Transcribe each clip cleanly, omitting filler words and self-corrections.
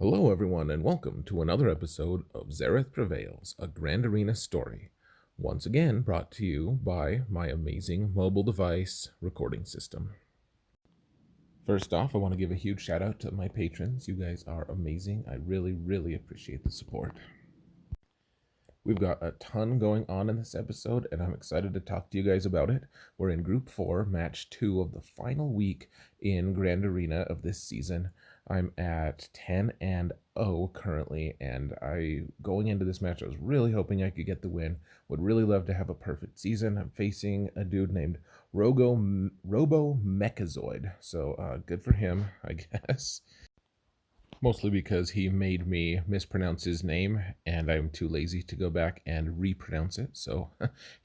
Hello everyone and welcome to another episode of Xaereth Prevails, a Grand Arena story. Once again brought to you by my amazing mobile device recording system. First off, I want to give a huge shout out to my patrons. You guys are amazing. I really appreciate the support. We've got a ton going on in this episode, and I'm excited to talk to you guys about it. We're in Group 4, Match 2 of the final week in Grand Arena of this season. I'm at 10-0 currently, and going into this match, I was really hoping I could get the win. Would really love to have a perfect season. I'm facing a dude named Robo Mechazoid, so good for him, I guess. Mostly because he made me mispronounce his name, and I'm too lazy to go back and repronounce it. So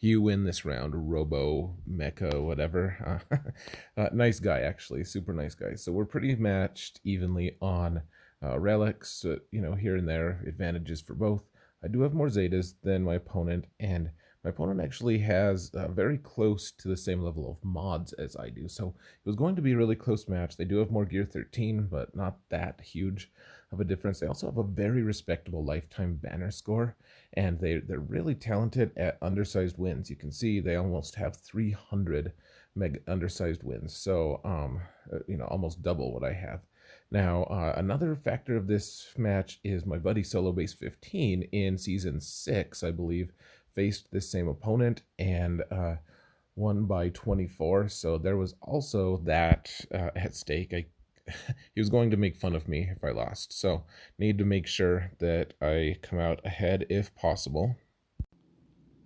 you win this round, Robo Mecha, whatever. Nice guy, actually, super nice guy. So we're pretty matched evenly on relics, here and there, advantages for both. I do have more Zetas than my opponent, and my opponent actually has very close to the same level of mods as I do, so it was going to be a really close match. They do have more Gear 13, but not that huge of a difference. They also have a very respectable lifetime banner score, and they're really talented at undersized wins. You can see they almost have 300 undersized wins, so almost double what I have. Now, another factor of this match is my buddy Solo Base 15 in Season 6, I believe, faced this same opponent and won by 24. So there was also that at stake. He was going to make fun of me if I lost. So need to make sure that I come out ahead if possible.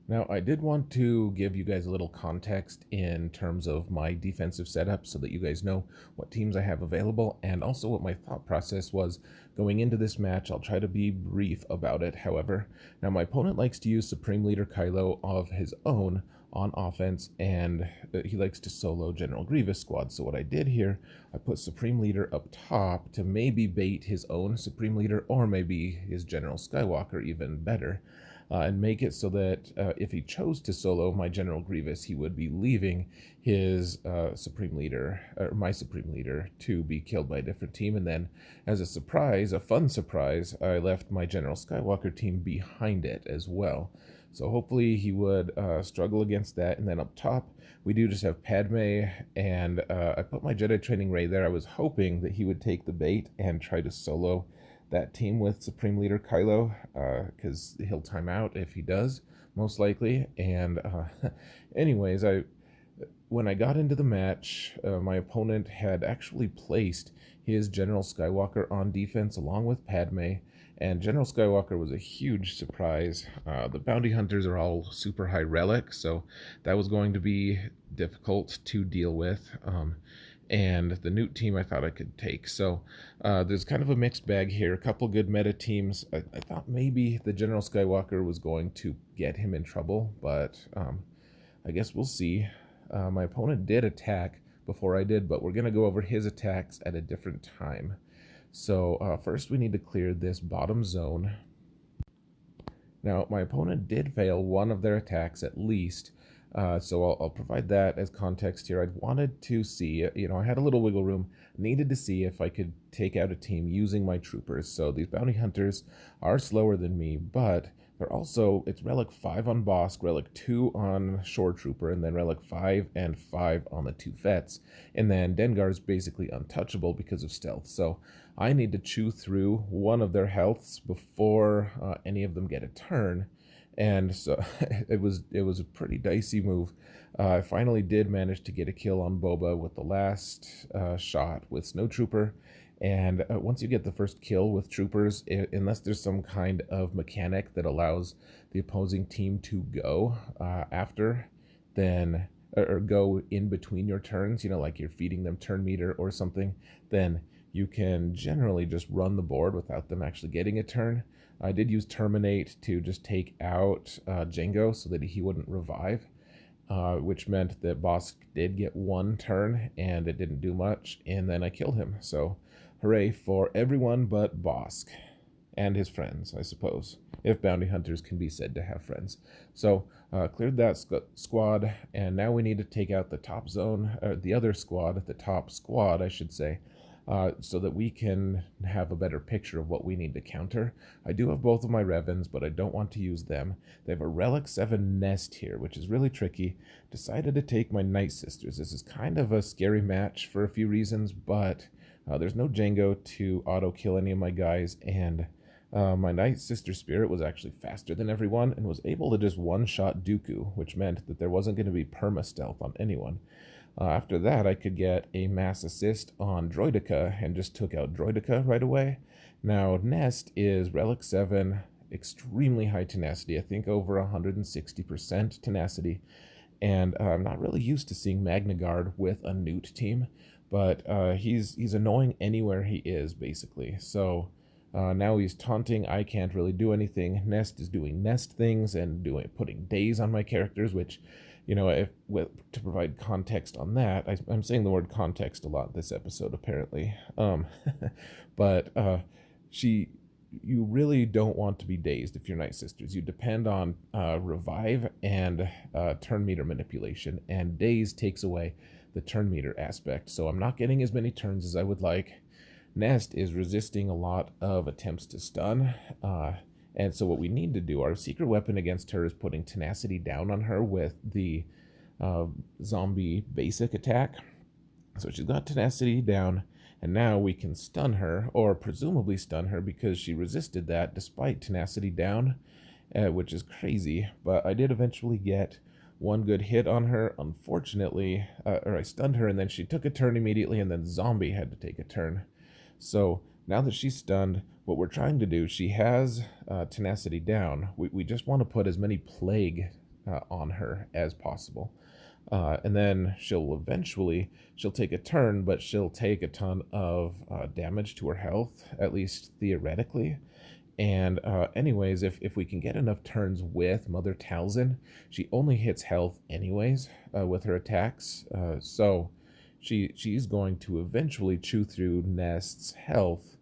Now, I did want to give you guys a little context in terms of my defensive setup so that you guys know what teams I have available and also what my thought process was going into this match. I'll try to be brief about it, however. Now, my opponent likes to use Supreme Leader Kylo of his own on offense, and he likes to solo General Grievous squad. So what I did here, I put Supreme Leader up top to maybe bait his own Supreme Leader or maybe his General Skywalker even better. And make it so that if he chose to solo my General Grievous, he would be leaving his Supreme Leader, or my Supreme Leader, to be killed by a different team. And then, as a surprise, a fun surprise, I left my General Skywalker team behind it as well. So hopefully he would struggle against that. And then up top, we do just have Padme, and I put my Jedi Training Ray there. I was hoping that he would take the bait and try to solo that team with Supreme Leader Kylo, because he'll time out if he does, most likely. And anyways, when I got into the match, my opponent had actually placed his General Skywalker on defense along with Padme, and General Skywalker was a huge surprise. The bounty hunters are all super high relic, so that was going to be difficult to deal with. And the Nute team I thought I could take. So there's kind of a mixed bag here. A couple good meta teams. I thought maybe the General Skywalker was going to get him in trouble, but I guess we'll see. My opponent did attack before I did, but we're going to go over his attacks at a different time. So first we need to clear this bottom zone. Now, my opponent did fail one of their attacks at least, so I'll provide that as context here. I wanted to see, I had a little wiggle room, needed to see if I could take out a team using my troopers. So these bounty hunters are slower than me, but they're also, it's Relic 5 on Bosk, Relic 2 on Shore Trooper, and then Relic 5 and 5 on the two Fets. And then Dengar's basically untouchable because of stealth. So I need to chew through one of their healths before any of them get a turn. And so it was a pretty dicey move. I finally did manage to get a kill on Boba with the last shot with Snow Trooper. And once you get the first kill with troopers, unless there's some kind of mechanic that allows the opposing team to go after, then or go in between your turns, like you're feeding them turn meter or something, then you can generally just run the board without them actually getting a turn. I did use Terminate to just take out Jango so that he wouldn't revive, which meant that Bosk did get one turn and it didn't do much, and then I killed him. So hooray for everyone but Bosk and his friends, I suppose, if bounty hunters can be said to have friends. So cleared that squad, and now we need to take out the top zone, or the other squad, the top squad, I should say. so that we can have a better picture of what we need to counter. I do have both of my Revens, but I don't want to use them. They have a Relic 7 Nest here, which is really tricky. Decided to take my Nightsisters. This is kind of a scary match for a few reasons, but there's no Jango to auto-kill any of my guys, and my Nightsister Spirit was actually faster than everyone and was able to just one-shot Dooku, which meant that there wasn't going to be perma-stealth on anyone. After that, I could get a mass assist on Droideka and just took out Droideka right away. Now, Nest is Relic 7, extremely high tenacity, I think over 160% tenacity, and I'm not really used to seeing Magna Guard with a Nute team, but he's annoying anywhere he is, basically. So now he's taunting, I can't really do anything. Nest is doing Nest things and putting days on my characters, which, you know, to provide context on that, I'm saying the word context a lot this episode, apparently. But you really don't want to be dazed if you're Nightsisters. You depend on revive and turn meter manipulation, and daze takes away the turn meter aspect. So I'm not getting as many turns as I would like. Nest is resisting a lot of attempts to stun. And so what we need to do, our secret weapon against her is putting tenacity down on her with the zombie basic attack. So she's got tenacity down, and now we can stun her, or presumably stun her, because she resisted that despite tenacity down, which is crazy. But I did eventually get one good hit on her, unfortunately, or I stunned her, and then she took a turn immediately, and then zombie had to take a turn. So now that she's stunned, what we're trying to do, she has tenacity down. We just want to put as many plague on her as possible. And then she'll take a turn, but she'll take a ton of damage to her health, at least theoretically. And anyways, if we can get enough turns with Mother Talzin, she only hits health anyways with her attacks. So she's going to eventually chew through Nest's health,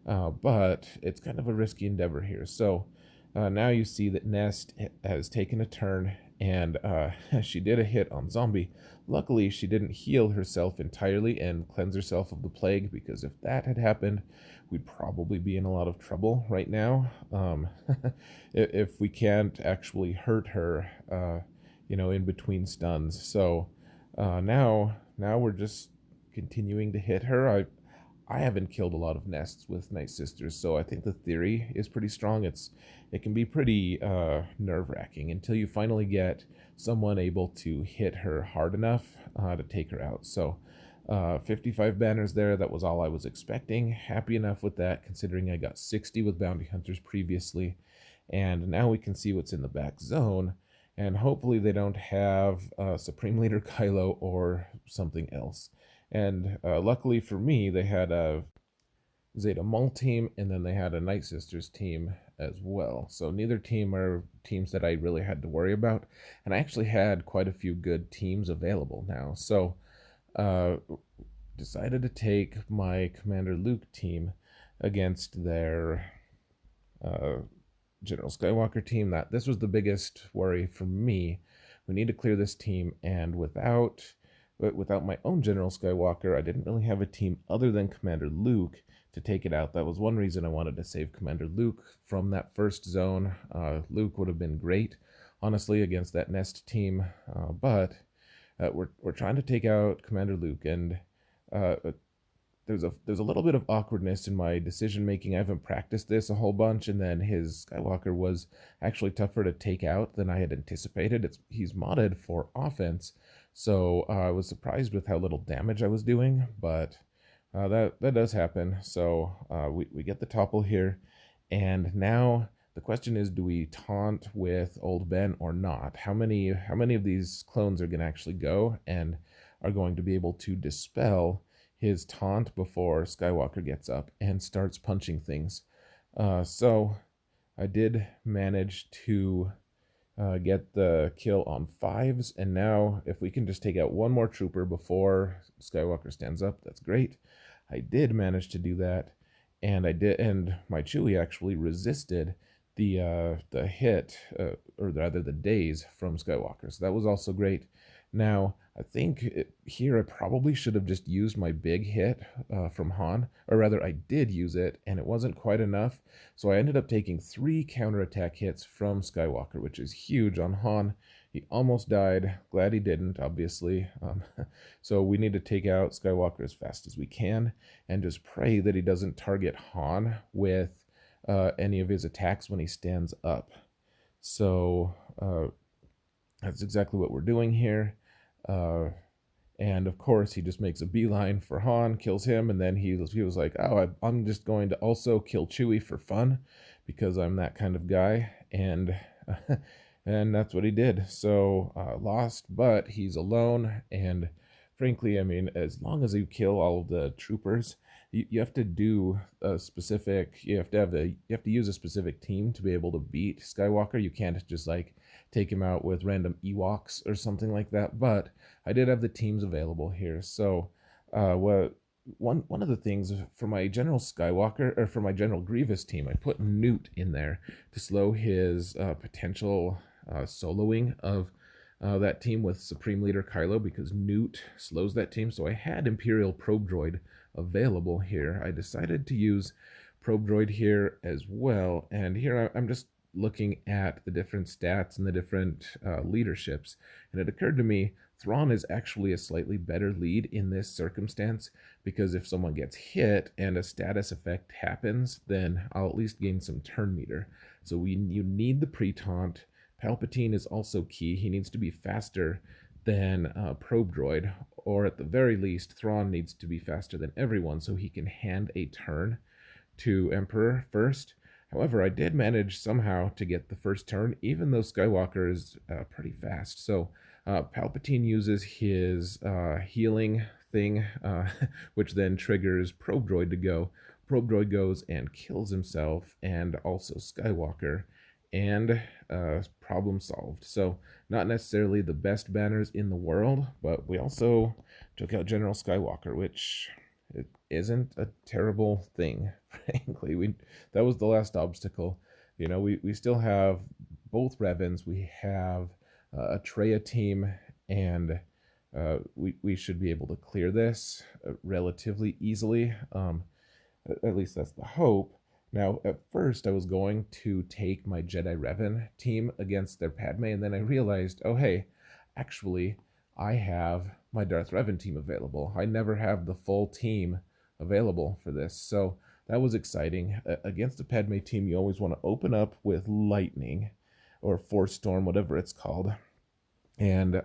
but it's kind of a risky endeavor here. So now you see that Nest has taken a turn, and she did a hit on Zombie. Luckily, she didn't heal herself entirely and cleanse herself of the plague, because if that had happened, we'd probably be in a lot of trouble right now. If we can't actually hurt her, in between stuns. So now we're just continuing to hit her. I haven't killed a lot of Nests with Nightsisters, so I think the theory is pretty strong. It can be pretty nerve-wracking until you finally get someone able to hit her hard enough to take her out. So 55 banners there, that was all I was expecting. Happy enough with that, considering I got 60 with Bounty Hunters previously. And now we can see what's in the back zone, and hopefully they don't have Supreme Leader Kylo or something else. And luckily for me, they had a Zeta Mul team, and then they had a Nightsisters team as well. So neither team are teams that I really had to worry about. And I actually had quite a few good teams available now. So decided to take my Commander Luke team against their General Skywalker team. This was the biggest worry for me. We need to clear this team, and without my own General Skywalker, I didn't really have a team other than Commander Luke to take it out. That was one reason I wanted to save Commander Luke from that first zone. Luke would have been great, honestly, against that Nest team, but we're trying to take out Commander Luke, and there's a little bit of awkwardness in my decision making. I haven't practiced this a whole bunch, and then his Skywalker was actually tougher to take out than I had anticipated. He's modded for offense, so I was surprised with how little damage I was doing, but that does happen. So we get the topple here, and now the question is, do we taunt with Old Ben or not? How many of these clones are going to actually go and are going to be able to dispel his taunt before Skywalker gets up and starts punching things? So I did manage to get the kill on 5s, and now if we can just take out one more trooper before Skywalker stands up, that's great. I did manage to do that, and my Chewie actually resisted the hit, or rather the daze from Skywalker, so that was also great. Now, I think here I probably should have just used my big hit from Han, or rather I did use it, and it wasn't quite enough, so I ended up taking 3 counterattack hits from Skywalker, which is huge on Han. He almost died. Glad he didn't, obviously. So we need to take out Skywalker as fast as we can, and just pray that he doesn't target Han with any of his attacks when he stands up. So that's exactly what we're doing here. And of course, he just makes a beeline for Han, kills him, and then he was like, "Oh, I'm just going to also kill Chewie for fun, because I'm that kind of guy." And and that's what he did. So lost, but he's alone. And frankly, I mean, as long as you kill all of the troopers, you have to do a specific. You have to use a specific team to be able to beat Skywalker. You can't just like take him out with random Ewoks or something like that. But I did have the teams available here. So one of the things for my General Skywalker, or for my General Grievous team, I put Nute in there to slow his potential soloing of that team with Supreme Leader Kylo, because Nute slows that team. So I had Imperial Probe Droid available here. I decided to use Probe Droid here as well, and here I'm just looking at the different stats and the different leaderships, and it occurred to me Thrawn is actually a slightly better lead in this circumstance, because if someone gets hit and a status effect happens, then I'll at least gain some turn meter. So you need the pre-taunt. Palpatine is also key. He needs to be faster than Probe Droid, or at the very least, Thrawn needs to be faster than everyone so he can hand a turn to Emperor first. However, I did manage somehow to get the first turn, even though Skywalker is pretty fast. So Palpatine uses his healing thing, which then triggers Probe Droid to go. Probe Droid goes and kills himself, and also Skywalker, and problem solved. So not necessarily the best banners in the world, but we also took out General Skywalker, which it isn't a terrible thing, frankly. That was the last obstacle. You know, we still have both Revens. We have a Traya team, and we should be able to clear this relatively easily. At least that's the hope. Now, at first, I was going to take my Jedi Revan team against their Padme, and then I realized, oh, hey, actually, I have my Darth Revan team available. I never have the full team available for this, so that was exciting. Against the Padme team, you always want to open up with Lightning, or Force Storm, whatever it's called, and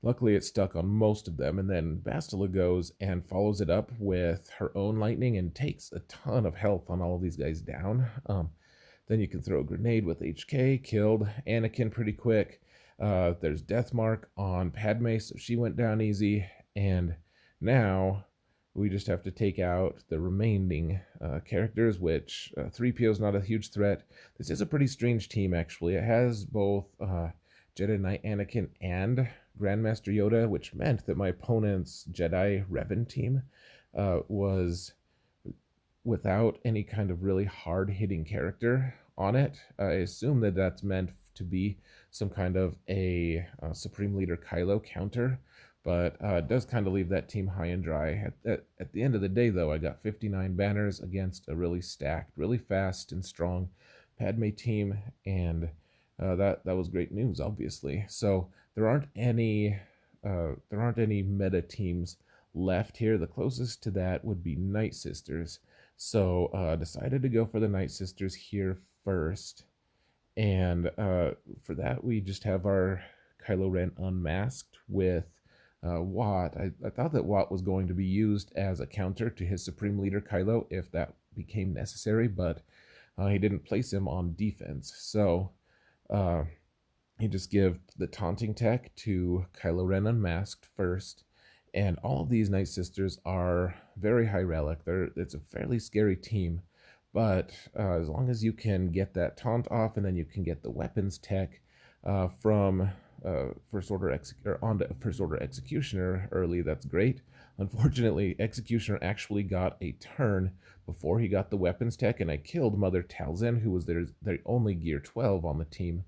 luckily it stuck on most of them, and then Bastila goes and follows it up with her own lightning and takes a ton of health on all of these guys down. Then you can throw a grenade with HK, killed Anakin pretty quick. There's Death Mark on Padme, so she went down easy, and now we just have to take out the remaining characters, which 3PO is not a huge threat. This is a pretty strange team, actually. It has both Jedi Knight Anakin and Grandmaster Yoda, which meant that my opponent's Jedi Revan team was without any kind of really hard-hitting character on it. I assume that that's meant to be some kind of a Supreme Leader Kylo counter, but it does kind of leave that team high and dry. At the end of the day, though, I got 59 banners against a really stacked, really fast and strong Padme team, and that was great news, obviously. So there aren't any meta teams left here. The closest to that would be Nightsisters. So decided to go for the Nightsisters here first, and for that we just have our Kylo Ren unmasked with Watt. I thought that Watt was going to be used as a counter to his Supreme Leader Kylo if that became necessary, but he didn't place him on defense. So he just gave the taunting tech to Kylo Ren unmasked first, and all of these Nightsisters are very high relic. It's a fairly scary team, but as long as you can get that taunt off, and then you can get the weapons tech from First Order onto First Order Executioner early, that's great. Unfortunately, Executioner actually got a turn before he got the weapons tech, and I killed Mother Talzin, who was their only Gear 12 on the team.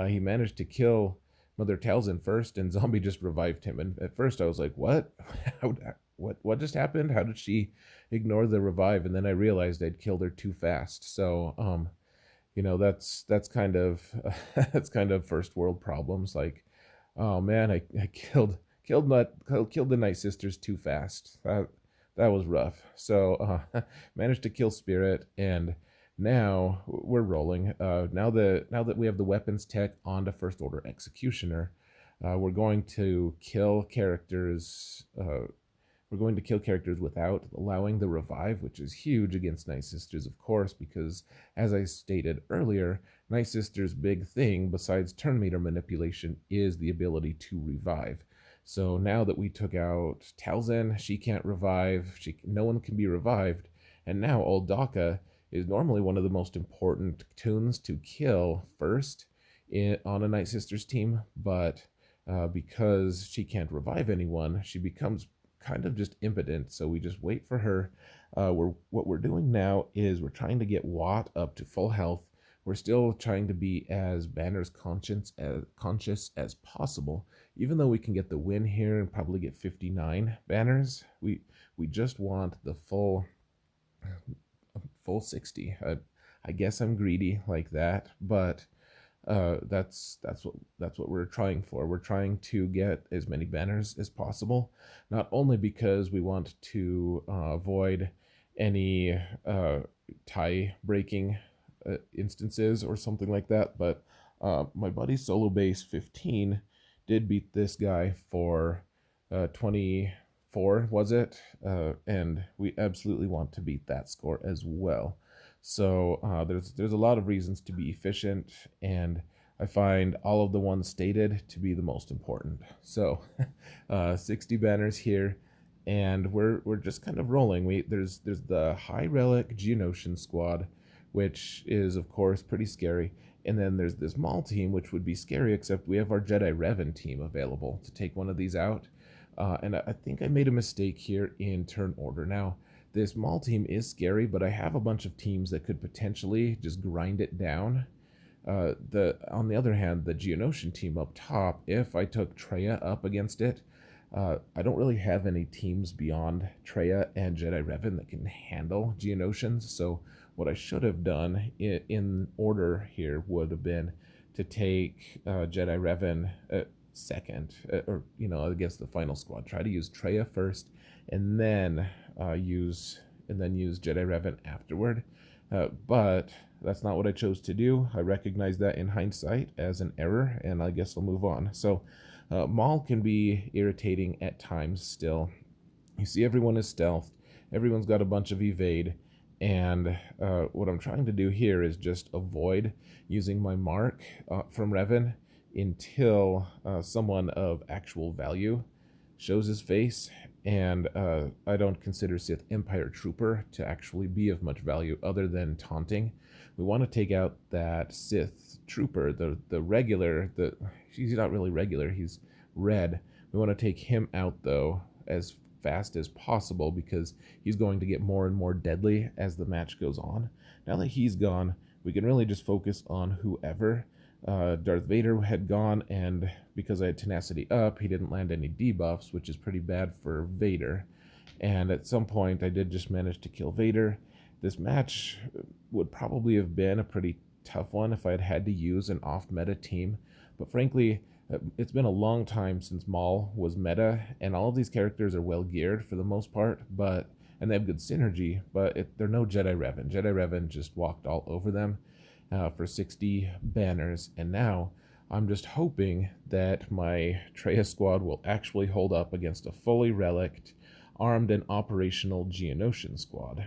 He managed to kill Mother Talzin first, and Zombie just revived him. And at first I was like, what? What just happened? How did she ignore the revive? And then I realized I'd killed her too fast. So, that's kind of that's kind of first world problems. Like, oh man, I killed the Nightsisters too fast. That was rough. So managed to kill Spirit, and now we're rolling. Now that we have the weapons tech onto First Order Executioner, we're going to kill characters. We're going to kill characters without allowing the revive, which is huge against Nightsisters, of course, because as I stated earlier, Nightsisters' big thing, besides turn meter manipulation, is the ability to revive. So now that we took out Talzin, she can't revive, no one can be revived, and now Old Daka is normally one of the most important tunes to kill first on a Nightsisters team, but because she can't revive anyone, she becomes kind of just impotent, so we just wait for her. What we're doing now is we're trying to get Watt up to full health. We're still trying to be as Banner's conscious as possible, even though we can get the win here and probably get 59 banners. We just want the full 60. I guess I'm greedy like that, but that's what we're trying for. We're trying to get as many banners as possible, not only because we want to avoid any tie breaking instances or something like that, but my buddy Solo Base 15 did beat this guy for 24, was it? And we absolutely want to beat that score as well. So there's a lot of reasons to be efficient, and I find all of the ones stated to be the most important. So 60 banners here, and we're just kind of rolling. There's the high relic Geonosian squad, which is of course pretty scary, and then there's this Maul team, which would be scary, except we have our Jedi Revan team available to take one of these out. And I think I made a mistake here in turn order. Now, this Maul team is scary, but I have a bunch of teams that could potentially just grind it down. On the other hand, the Geonosian team up top, if I took Traya up against it, I don't really have any teams beyond Traya and Jedi Revan that can handle Geonosians. So what I should have done in order here would have been to take Jedi Revan second, or against the final squad. Try to use Traya first, and then use Jedi Revan afterward. But that's not what I chose to do. I recognize that in hindsight as an error, and I guess I'll move on. So Maul can be irritating at times still. You see everyone is stealthed. Everyone's got a bunch of evade. And what I'm trying to do here is just avoid using my mark from Revan until someone of actual value shows his face. And I don't consider Sith Empire Trooper to actually be of much value other than taunting. We want to take out that Sith Trooper, the regular, he's not really regular, he's red. We want to take him out though as fast as possible because he's going to get more and more deadly as the match goes on. Now that he's gone, we can really just focus on whoever. Darth Vader had gone, and because I had tenacity up, he didn't land any debuffs, which is pretty bad for Vader. And at some point, I did just manage to kill Vader. This match would probably have been a pretty tough one if I had had to use an off-meta team. But frankly, it's been a long time since Maul was meta, and all of these characters are well geared for the most part, and they have good synergy, but they're no Jedi Revan. Jedi Revan just walked all over them for 60 banners, and now I'm just hoping that my Traya squad will actually hold up against a fully relict, armed and operational Geonosian squad.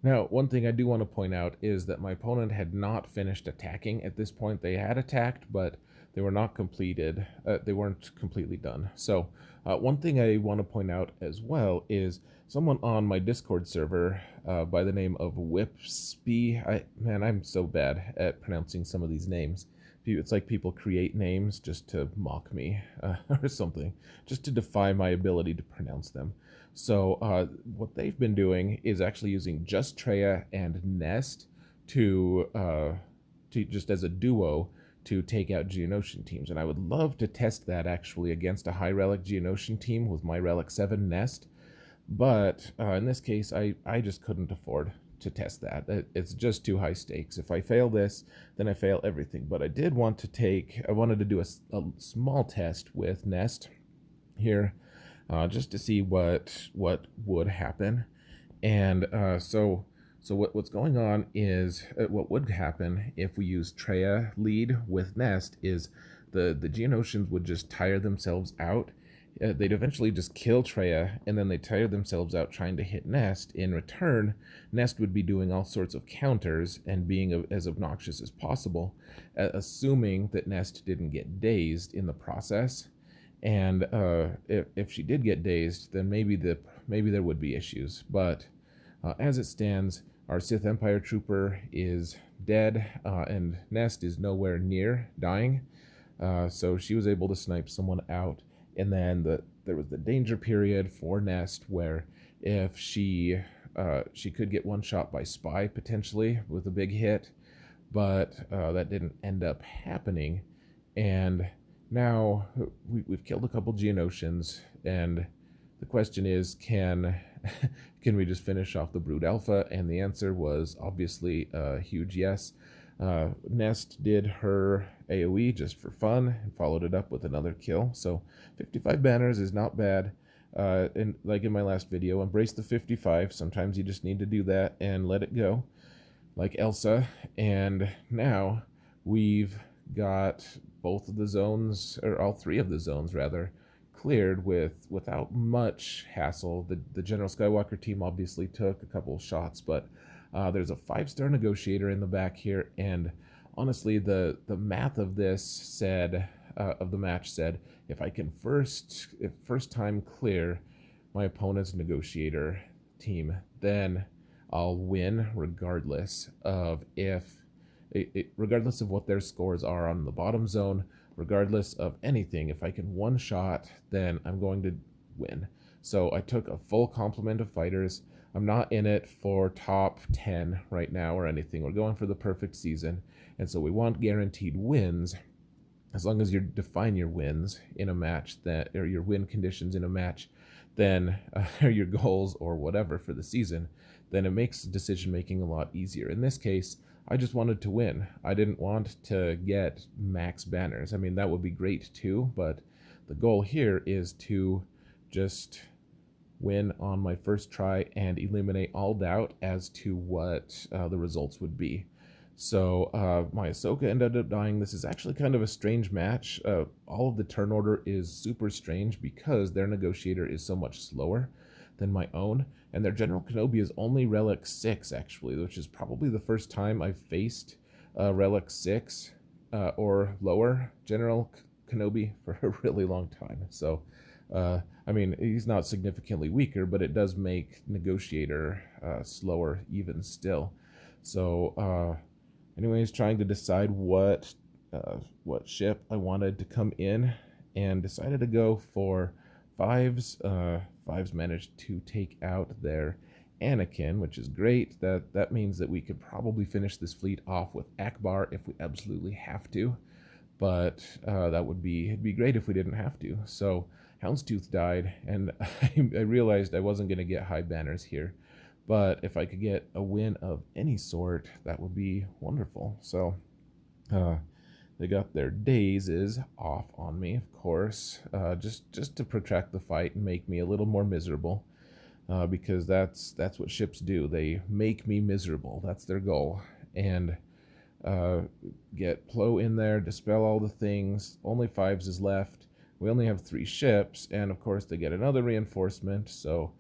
Now, one thing I do want to point out is that my opponent had not finished attacking at this point. They had attacked, but they were not completed. They weren't completely done. So one thing I want to point out as well is someone on my Discord server by the name of Whipspy. I'm so bad at pronouncing some of these names. It's like people create names just to mock me or something, just to defy my ability to pronounce them. So what they've been doing is actually using just Traya and Nest to just as a duo to take out Geonosian teams. And I would love to test that actually against a high relic Geonosian team with my relic 7 nest. But in this case, I just couldn't afford to test that. It's just too high stakes. If I fail this, then I fail everything. But I wanted to do a small test with Nest here, just to see what would happen. And so what's going on is what would happen if we use Traya lead with Nest is the Geonosians would just tire themselves out. They'd eventually just kill Traya, and then they tire themselves out trying to hit Nest. In return, Nest would be doing all sorts of counters and being as obnoxious as possible, assuming that Nest didn't get dazed in the process. And if she did get dazed, then maybe there would be issues. But as it stands, our Sith Empire trooper is dead, and Nest is nowhere near dying. So she was able to snipe someone out. And then there was the danger period for Nest where if she could get one shot by spy potentially with a big hit, but that didn't end up happening. And now we've killed a couple Geonosians, and the question is, can we just finish off the Brood Alpha? And the answer was obviously a huge yes. Nest did her AoE just for fun and followed it up with another kill. So 55 banners is not bad. And like in my last video, embrace the 55. Sometimes you just need to do that and let it go, like Elsa. And now we've got both of the zones, or all three of the zones rather, cleared without much hassle. The General Skywalker team obviously took a couple shots, but there's a 5-star negotiator in the back here, and honestly, the math of this said, of the match said, if I can first time clear my opponent's negotiator team, then I'll win regardless of regardless of what their scores are on the bottom zone, regardless of anything. If I can one shot, then I'm going to win. So I took a full complement of fighters. I'm not in it for top 10 right now or anything. We're going for the perfect season. And so we want guaranteed wins. As long as you define your wins in a match, or your win conditions in a match, then or your goals or whatever for the season, then it makes decision making a lot easier. In this case, I just wanted to win. I didn't want to get max banners. I mean, that would be great too, but the goal here is to just win on my first try and eliminate all doubt as to what the results would be. So my Ahsoka ended up dying. This is actually kind of a strange match. All of the turn order is super strange because their negotiator is so much slower than my own, and their General Kenobi is only Relic 6 actually, which is probably the first time I've faced Relic 6 or lower General Kenobi for a really long time. So I mean, he's not significantly weaker, but it does make negotiator slower even still. So anyways, trying to decide what ship I wanted to come in, and decided to go for Fives. Fives managed to take out their Anakin, which is great. That means that we could probably finish this fleet off with Akbar if we absolutely have to, but it'd be great if we didn't have to. So Houndstooth died, and I realized I wasn't going to get high banners here, but if I could get a win of any sort, that would be wonderful. So they got their dazes off on me, of course, just to protract the fight and make me a little more miserable, because that's what ships do. They make me miserable. That's their goal. And get Plo in there, dispel all the things. Only Fives is left. We only have 3 ships, and of course they get another reinforcement, so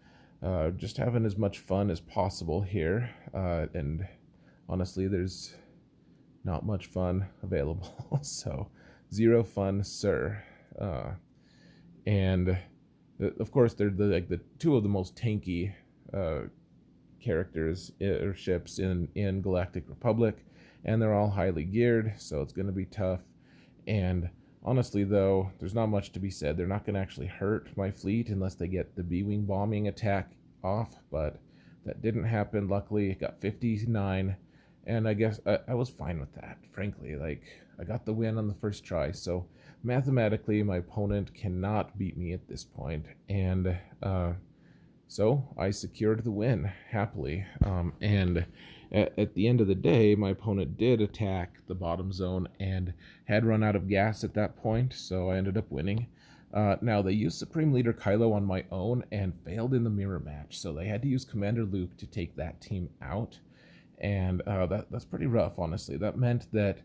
just having as much fun as possible here. And honestly, there's not much fun available. So 0 fun, sir. And of course they're the 2 of the most tanky characters or ships in Galactic Republic, and they're all highly geared, so it's going to be tough. And honestly, though, there's not much to be said. They're not going to actually hurt my fleet unless they get the B-Wing bombing attack off, but that didn't happen. Luckily, it got 59, And I guess I was fine with that, frankly. Like, I got the win on the first try, so mathematically, my opponent cannot beat me at this point. And so I secured the win happily. And at the end of the day, my opponent did attack the bottom zone and had run out of gas at that point, so I ended up winning. Now, they used Supreme Leader Kylo on my own and failed in the mirror match, so they had to use Commander Luke to take that team out. And that's pretty rough, honestly. That meant that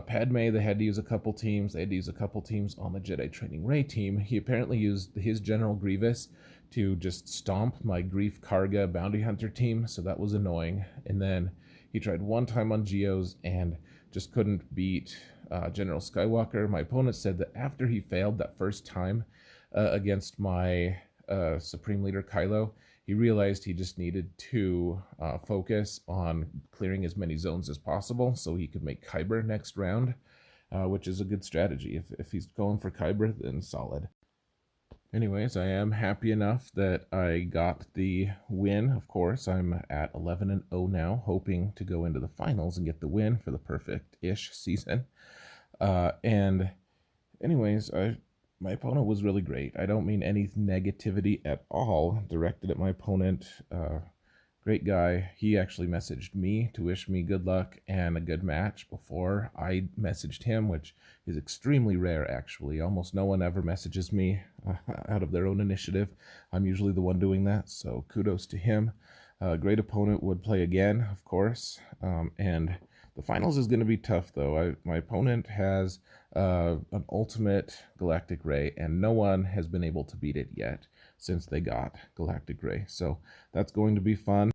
Padme, they had to use a couple teams. They had to use a couple teams on the Jedi Training Rey team. He apparently used his General Grievous to just stomp my Grief Karga Bounty Hunter team, so that was annoying. And then he tried one time on Geos and just couldn't beat General Skywalker. My opponent said that after he failed that first time against my Supreme Leader Kylo, he realized he just needed to focus on clearing as many zones as possible so he could make Kyber next round, which is a good strategy. If he's going for Kyber, then solid. Anyways, I am happy enough that I got the win, of course. I'm at 11-0 now, hoping to go into the finals and get the win for the perfect-ish season. And anyways, my opponent was really great. I don't mean any negativity at all directed at my opponent. Great guy. He actually messaged me to wish me good luck and a good match before I messaged him, which is extremely rare, actually. Almost no one ever messages me out of their own initiative. I'm usually the one doing that, so kudos to him. Great opponent, would play again, of course. And the finals is going to be tough, though. My opponent has an ultimate Galactic Ray, and no one has been able to beat it yet since they got Galactic Ray. So that's going to be fun.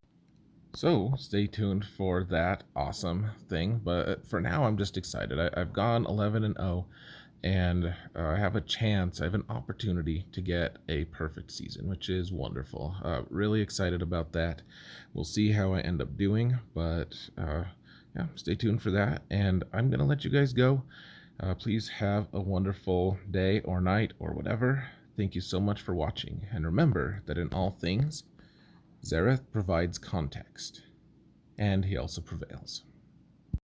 So stay tuned for that awesome thing. But for now, I'm just excited. I've gone 11-0, and I have a chance, I have an opportunity to get a perfect season, which is wonderful. Really excited about that. We'll see how I end up doing, but yeah, stay tuned for that. And I'm going to let you guys go. Please have a wonderful day or night or whatever. Thank you so much for watching. And remember that in all things, Xaereth provides context, and he also prevails.